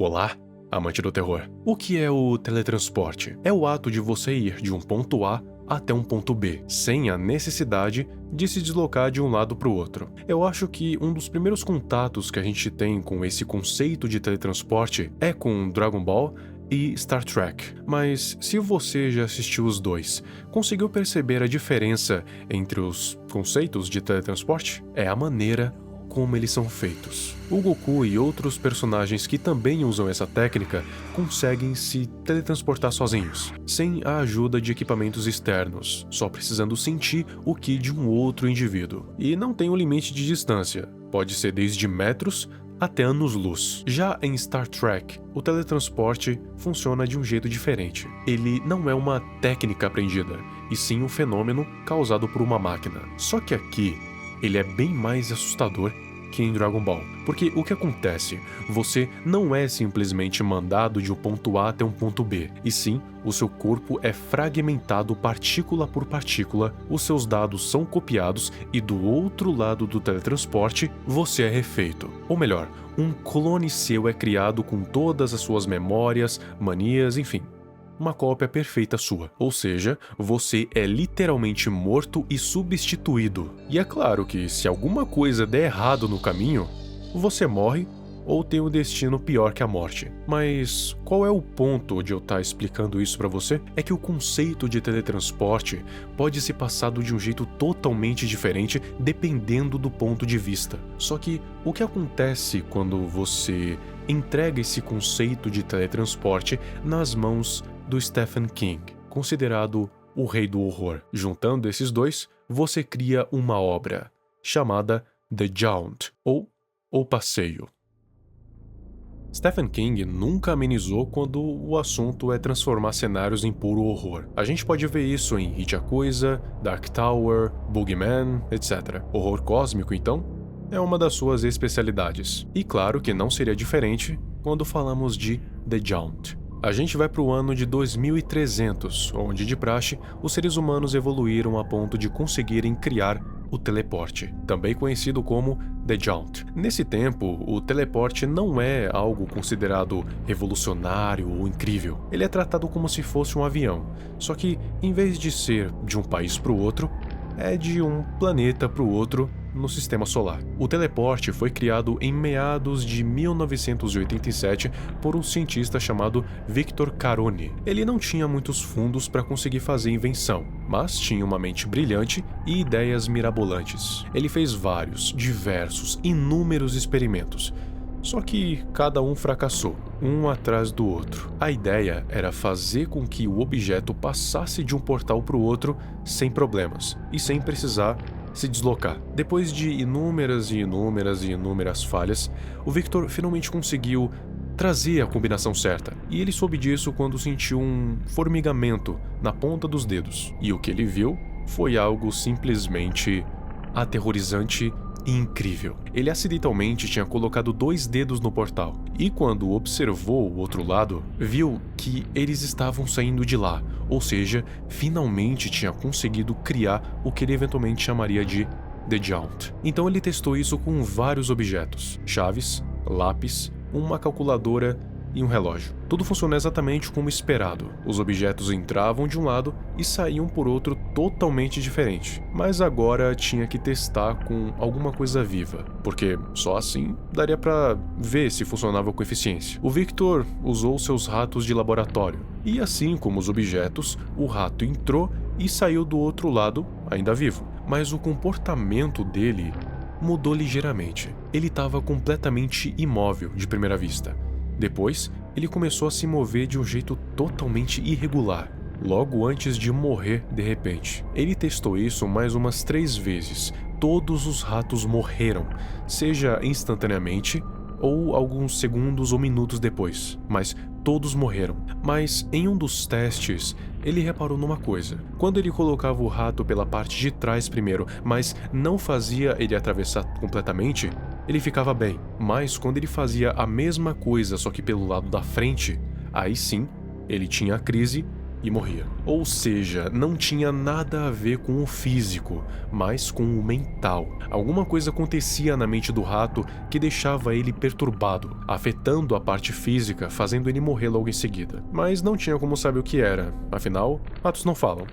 Olá, amante do terror. O que é o teletransporte? É o ato de você ir de um ponto A até um ponto B, sem a necessidade de se deslocar de um lado para o outro. Eu acho que um dos primeiros contatos que a gente tem com esse conceito de teletransporte é com Dragon Ball e Star Trek. Mas se você já assistiu os dois, conseguiu perceber a diferença entre os conceitos de teletransporte? É a maneira como eles são feitos. O Goku e outros personagens que também usam essa técnica conseguem se teletransportar sozinhos, sem a ajuda de equipamentos externos, só precisando sentir o ki de um outro indivíduo. E não tem um limite de distância, pode ser desde metros até anos-luz. Já em Star Trek, o teletransporte funciona de um jeito diferente. Ele não é uma técnica aprendida, e sim um fenômeno causado por uma máquina. Só que aqui, ele é bem mais assustador que em Dragon Ball. Porque o que acontece? Você não é simplesmente mandado de um ponto A até um ponto B, e sim, o seu corpo é fragmentado partícula por partícula, os seus dados são copiados e do outro lado do teletransporte, você é refeito. Ou melhor, um clone seu é criado com todas as suas memórias, manias, enfim. Uma cópia perfeita sua. Ou seja, você é literalmente morto e substituído. E é claro que se alguma coisa der errado no caminho, você morre ou tem um destino pior que a morte. Mas qual é o ponto de eu estar explicando isso pra você? É que o conceito de teletransporte pode ser passado de um jeito totalmente diferente dependendo do ponto de vista. Só que o que acontece quando você entrega esse conceito de teletransporte nas mãos do Stephen King, considerado o rei do horror? Juntando esses dois, você cria uma obra chamada The Jaunt, ou O Passeio. Stephen King nunca amenizou quando o assunto é transformar cenários em puro horror. A gente pode ver isso em It a Coisa, Dark Tower, Boogeyman, etc. Horror cósmico, então, é uma das suas especialidades. E claro que não seria diferente quando falamos de The Jaunt. A gente vai para o ano de 2300, onde de praxe, os seres humanos evoluíram a ponto de conseguirem criar o teleporte, também conhecido como The Jaunt. Nesse tempo, o teleporte não é algo considerado revolucionário ou incrível. Ele é tratado como se fosse um avião, só que em vez de ser de um país para o outro, é de um planeta para o outro no sistema solar. O teleporte foi criado em meados de 1987 por um cientista chamado Victor Caroni. Ele não tinha muitos fundos para conseguir fazer a invenção, mas tinha uma mente brilhante e ideias mirabolantes. Ele fez diversos, inúmeros experimentos, só que cada um fracassou, um atrás do outro. A ideia era fazer com que o objeto passasse de um portal para o outro sem problemas e sem precisar se deslocar. Depois de inúmeras falhas, o Victor finalmente conseguiu trazer a combinação certa, e ele soube disso quando sentiu um formigamento na ponta dos dedos. E o que ele viu foi algo simplesmente aterrorizante e incrível. Ele acidentalmente tinha colocado 2 dedos no portal, e quando observou o outro lado, viu que eles estavam saindo de lá, ou seja, finalmente tinha conseguido criar o que ele eventualmente chamaria de The Jaunt. Então ele testou isso com vários objetos: chaves, lápis, uma calculadora e um relógio. Tudo funcionou exatamente como esperado. Os objetos entravam de um lado e saíam por outro totalmente diferente. Mas agora tinha que testar com alguma coisa viva, porque só assim daria pra ver se funcionava com eficiência. O Victor usou seus ratos de laboratório, e assim como os objetos, o rato entrou e saiu do outro lado ainda vivo. Mas o comportamento dele mudou ligeiramente. Ele estava completamente imóvel de primeira vista. Depois, ele começou a se mover de um jeito totalmente irregular, logo antes de morrer de repente. Ele testou isso mais umas 3 vezes. Todos os ratos morreram, seja instantaneamente ou alguns segundos ou minutos depois, mas todos morreram. Mas em um dos testes, ele reparou numa coisa: quando ele colocava o rato pela parte de trás primeiro, mas não fazia ele atravessar completamente, ele ficava bem. Mas quando ele fazia a mesma coisa, só que pelo lado da frente, aí sim, ele tinha a crise e morria. Ou seja, não tinha nada a ver com o físico, mas com o mental. Alguma coisa acontecia na mente do rato que deixava ele perturbado, afetando a parte física, fazendo ele morrer logo em seguida. Mas não tinha como saber o que era, afinal, ratos não falam.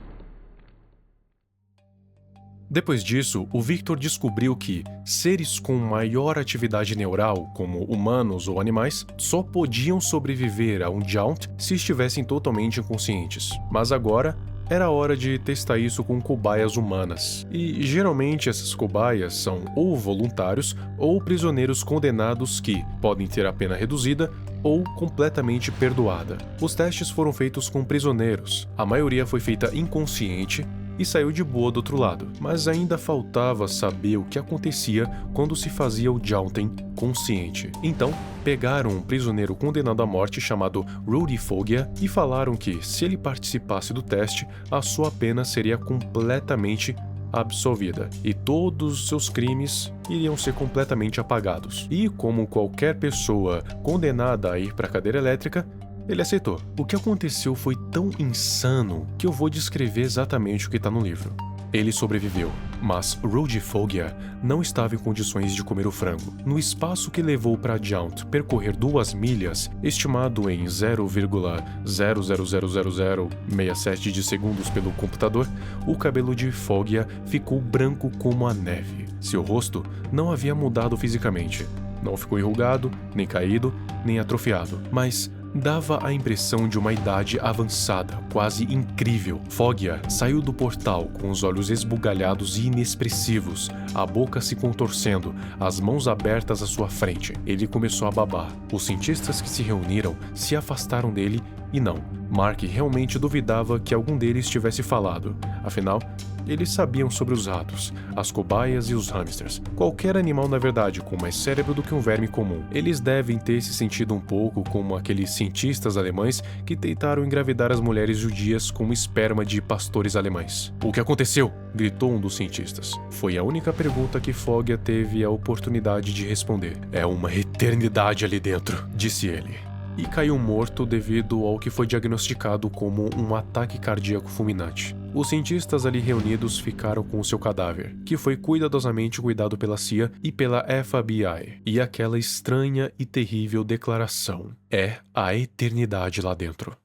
Depois disso, o Victor descobriu que seres com maior atividade neural, como humanos ou animais, só podiam sobreviver a um Jaunt se estivessem totalmente inconscientes. Mas agora, era hora de testar isso com cobaias humanas. E geralmente essas cobaias são ou voluntários ou prisioneiros condenados que podem ter a pena reduzida ou completamente perdoada. Os testes foram feitos com prisioneiros. A maioria foi feita inconsciente e saiu de boa do outro lado, mas ainda faltava saber o que acontecia quando se fazia o Jaunting consciente. Então, pegaram um prisioneiro condenado à morte chamado Rudy Foggia e falaram que, se ele participasse do teste, a sua pena seria completamente absolvida e todos os seus crimes iriam ser completamente apagados. E como qualquer pessoa condenada a ir para a cadeira elétrica, ele aceitou. O que aconteceu foi tão insano que eu vou descrever exatamente o que está no livro. Ele sobreviveu, mas Rudy Foggia não estava em condições de comer o frango. No espaço que levou para Jaunt percorrer 2 milhas, estimado em 0,0000067 de segundos pelo computador, o cabelo de Foggia ficou branco como a neve. Seu rosto não havia mudado fisicamente. Não ficou enrugado, nem caído, nem atrofiado, mas dava a impressão de uma idade avançada, quase incrível. Foggia saiu do portal com os olhos esbugalhados e inexpressivos, a boca se contorcendo, as mãos abertas à sua frente. Ele começou a babar. Os cientistas que se reuniram se afastaram dele e não. Mark realmente duvidava que algum deles tivesse falado. Afinal, eles sabiam sobre os ratos, as cobaias e os hamsters. Qualquer animal, na verdade, com mais cérebro do que um verme comum. Eles devem ter se sentido um pouco como aqueles cientistas alemães que tentaram engravidar as mulheres judias com esperma de pastores alemães. "O que aconteceu?" gritou um dos cientistas. Foi a única pergunta que Foggia teve a oportunidade de responder. "É uma eternidade ali dentro", disse ele. E caiu morto devido ao que foi diagnosticado como um ataque cardíaco fulminante. Os cientistas ali reunidos ficaram com o seu cadáver, que foi cuidadosamente cuidado pela CIA e pela FBI, e aquela estranha e terrível declaração: "É a eternidade lá dentro".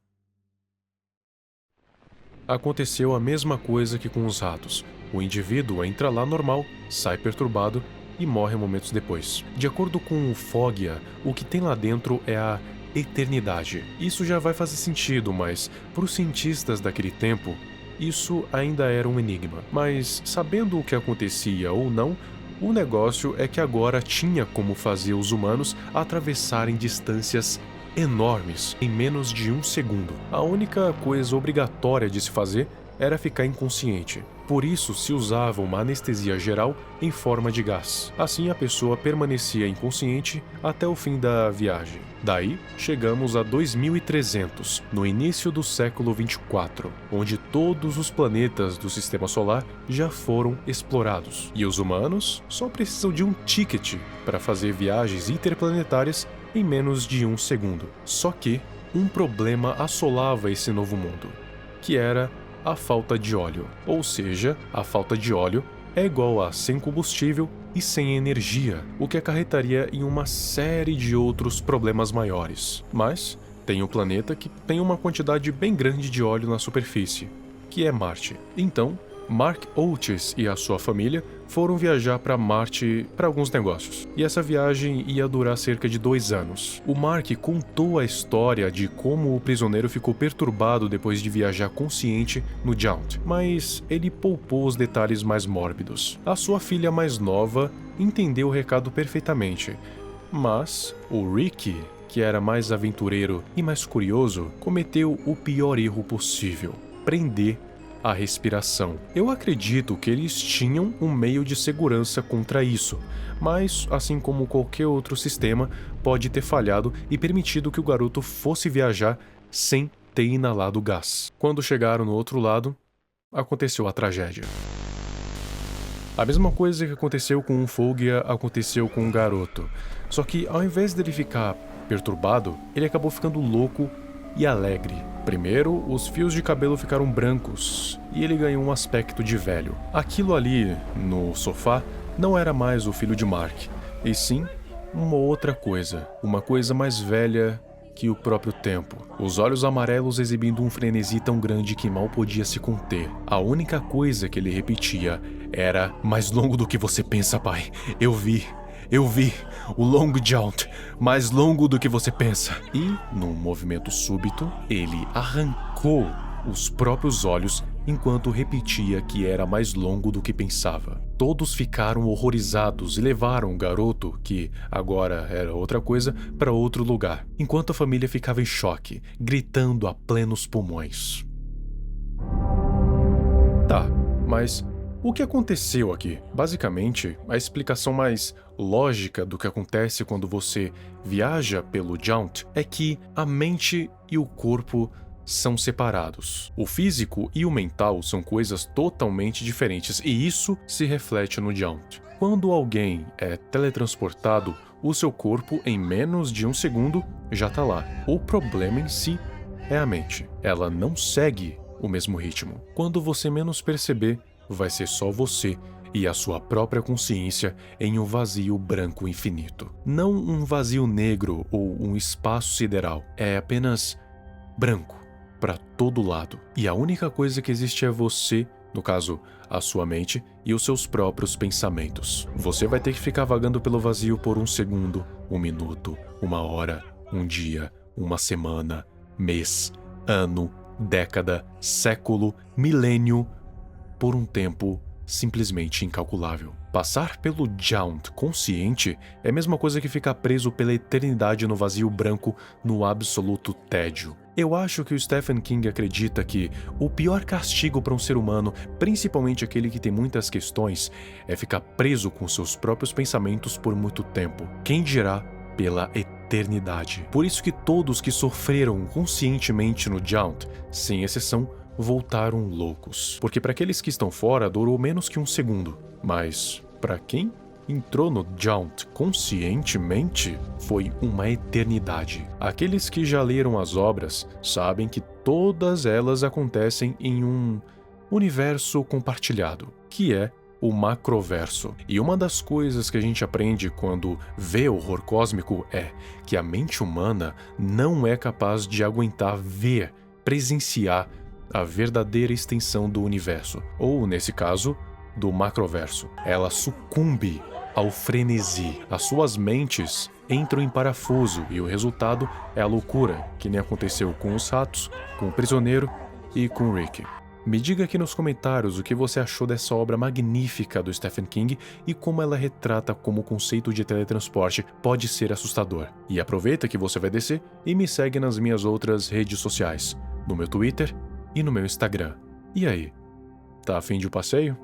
Aconteceu a mesma coisa que com os ratos. O indivíduo entra lá normal, sai perturbado e morre momentos depois. De acordo com o Foggia, o que tem lá dentro é a eternidade. Isso já vai fazer sentido, mas para os cientistas daquele tempo, isso ainda era um enigma. Mas, sabendo o que acontecia ou não, o negócio é que agora tinha como fazer os humanos atravessarem distâncias enormes em menos de 1 segundo. A única coisa obrigatória de se fazer era ficar inconsciente. Por isso se usava uma anestesia geral em forma de gás. Assim a pessoa permanecia inconsciente até o fim da viagem. Daí, chegamos a 2300, no início do século 24, onde todos os planetas do Sistema Solar já foram explorados. E os humanos só precisam de um ticket para fazer viagens interplanetárias em menos de 1 segundo. Só que um problema assolava esse novo mundo, que era a falta de óleo. Ou seja, a falta de óleo é igual a sem combustível e sem energia, o que acarretaria em uma série de outros problemas maiores. Mas tem um planeta que tem uma quantidade bem grande de óleo na superfície, que é Marte. Então, Mark Oates e a sua família foram viajar para Marte para alguns negócios. E essa viagem ia durar cerca de 2 anos. O Mark contou a história de como o prisioneiro ficou perturbado depois de viajar consciente no Jaunt, mas ele poupou os detalhes mais mórbidos. A sua filha mais nova entendeu o recado perfeitamente, mas o Ricky, que era mais aventureiro e mais curioso, cometeu o pior erro possível: prender a respiração. Eu acredito que eles tinham um meio de segurança contra isso, mas, assim como qualquer outro sistema, pode ter falhado e permitido que o garoto fosse viajar sem ter inalado o gás. Quando chegaram no outro lado, aconteceu a tragédia. A mesma coisa que aconteceu com o Foggia aconteceu com o garoto, só que ao invés dele ficar perturbado, ele acabou ficando louco e alegre. Primeiro, os fios de cabelo ficaram brancos e ele ganhou um aspecto de velho. Aquilo ali, no sofá, não era mais o filho de Mark, e sim uma outra coisa, uma coisa mais velha que o próprio tempo. Os olhos amarelos exibindo um frenesi tão grande que mal podia se conter. A única coisa que ele repetia era: mais longo do que você pensa, pai. Eu vi. O Long Jaunt, mais longo do que você pensa. E, num movimento súbito, ele arrancou os próprios olhos enquanto repetia que era mais longo do que pensava. Todos ficaram horrorizados e levaram o garoto, que agora era outra coisa, para outro lugar, enquanto a família ficava em choque, gritando a plenos pulmões. Tá, mas o que aconteceu aqui? Basicamente, a explicação mais lógica do que acontece quando você viaja pelo Jaunt é que a mente e o corpo são separados. O físico e o mental são coisas totalmente diferentes e isso se reflete no Jaunt. Quando alguém é teletransportado, o seu corpo em menos de um segundo já tá lá. O problema em si é a mente. Ela não segue o mesmo ritmo. Quando você menos perceber, vai ser só você e a sua própria consciência em um vazio branco infinito. Não um vazio negro ou um espaço sideral. É apenas branco para todo lado. E a única coisa que existe é você, no caso, a sua mente e os seus próprios pensamentos. Você vai ter que ficar vagando pelo vazio por um segundo, um minuto, uma hora, um dia, uma semana, mês, ano, década, século, milênio, por um tempo simplesmente incalculável. Passar pelo Jaunt consciente é a mesma coisa que ficar preso pela eternidade no vazio branco no absoluto tédio. Eu acho que o Stephen King acredita que o pior castigo para um ser humano, principalmente aquele que tem muitas questões, é ficar preso com seus próprios pensamentos por muito tempo. Quem dirá pela eternidade. Por isso que todos que sofreram conscientemente no Jaunt, sem exceção, voltaram loucos. Porque para aqueles que estão fora, durou menos que um segundo. Mas para quem entrou no Jaunt conscientemente, foi uma eternidade. Aqueles que já leram as obras sabem que todas elas acontecem em um universo compartilhado, que é o macroverso. E uma das coisas que a gente aprende quando vê o horror cósmico é que a mente humana não é capaz de aguentar ver, presenciar a verdadeira extensão do universo, ou, nesse caso, do macroverso. Ela sucumbe ao frenesi. As suas mentes entram em parafuso e o resultado é a loucura, que nem aconteceu com os ratos, com o prisioneiro e com o Rick. Me diga aqui nos comentários o que você achou dessa obra magnífica do Stephen King e como ela retrata como o conceito de teletransporte pode ser assustador. E aproveita que você vai descer e me segue nas minhas outras redes sociais, no meu Twitter e no meu Instagram. E aí, tá a fim de um passeio?